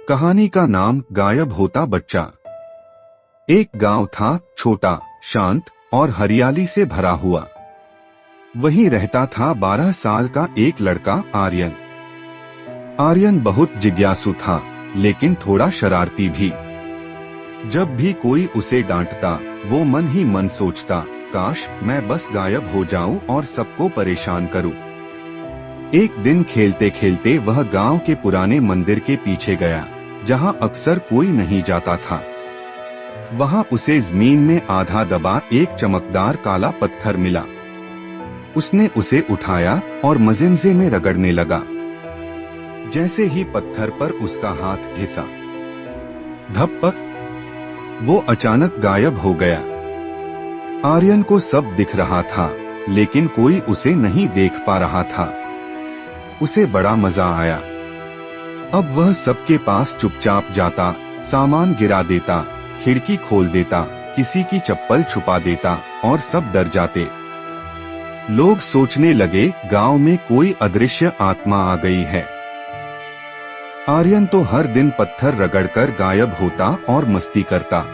कहानी का नाम गायब होता बच्चा। एक गांव था, छोटा, शांत और हरियाली से भरा हुआ। वहीं रहता था 12 साल का एक लड़का आर्यन। आर्यन बहुत जिज्ञासु था, लेकिन थोड़ा शरारती भी। जब भी कोई उसे डांटता, वो मन ही मन सोचता, काश मैं बस गायब हो जाऊं और सबको परेशान करूं। एक दिन खेलते खेलते वह गांव के पुराने मंदिर के पीछे गया, जहां अक्सर कोई नहीं जाता था। वहां उसे जमीन में आधा दबा एक चमकदार काला पत्थर मिला। उसने उसे उठाया और मजिमजे में रगड़ने लगा। जैसे ही पत्थर पर उसका हाथ घिसा, धप्पक, वो अचानक गायब हो गया। आर्यन को सब दिख रहा था, लेकिन कोई उसे नहीं देख पा रहा था। उसे बड़ा मजा आया। अब वह सबके पास चुपचाप जाता, सामान गिरा देता, खिड़की खोल देता, किसी की चप्पल छुपा देता और सब डर जाते। लोग सोचने लगे गांव में कोई अदृश्य आत्मा आ गई है। आर्यन तो हर दिन पत्थर रगड़कर गायब होता और मस्ती करता।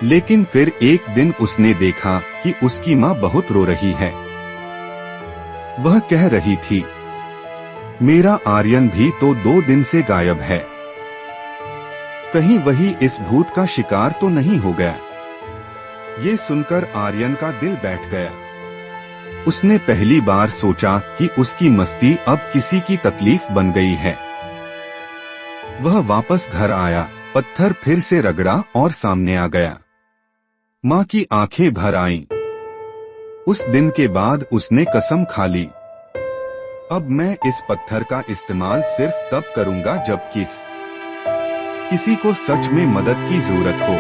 लेकिन फिर एक दिन उसने देखा कि उसकी माँ बहुत रो रही है। वह कह रही थी, मेरा आर्यन भी तो 2 दिन से गायब है। कहीं वही इस भूत का शिकार तो नहीं हो गया। ये सुनकर आर्यन का दिल बैठ गया। उसने पहली बार सोचा कि उसकी मस्ती अब किसी की तकलीफ बन गई है। वह वापस घर आया, पत्थर फिर से रगड़ा और सामने आ गया। माँ की आंखें भर आईं। उस दिन के बाद उसने कसम खा ली, अब मैं इस पत्थर का इस्तेमाल सिर्फ तब करूंगा जब किसी को सच में मदद की जरूरत हो।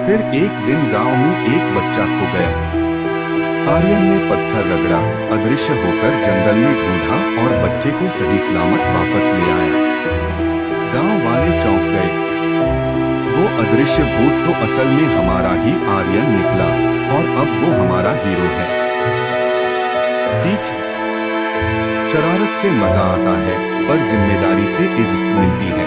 फिर एक दिन गांव में एक बच्चा खो गया। आर्यन ने पत्थर रगड़ा, अदृश्य होकर जंगल में ढूंढा और बच्चे को सही सलामत वापस ले आया। गांव वाले चौंक गए। वो अदृश्य भूत तो असल में हमारा ही आर्यन निकला और अब वो हमारा हीरो है। सीख, शरारत से मजा आता है, पर जिम्मेदारी से इज्जत मिलती है।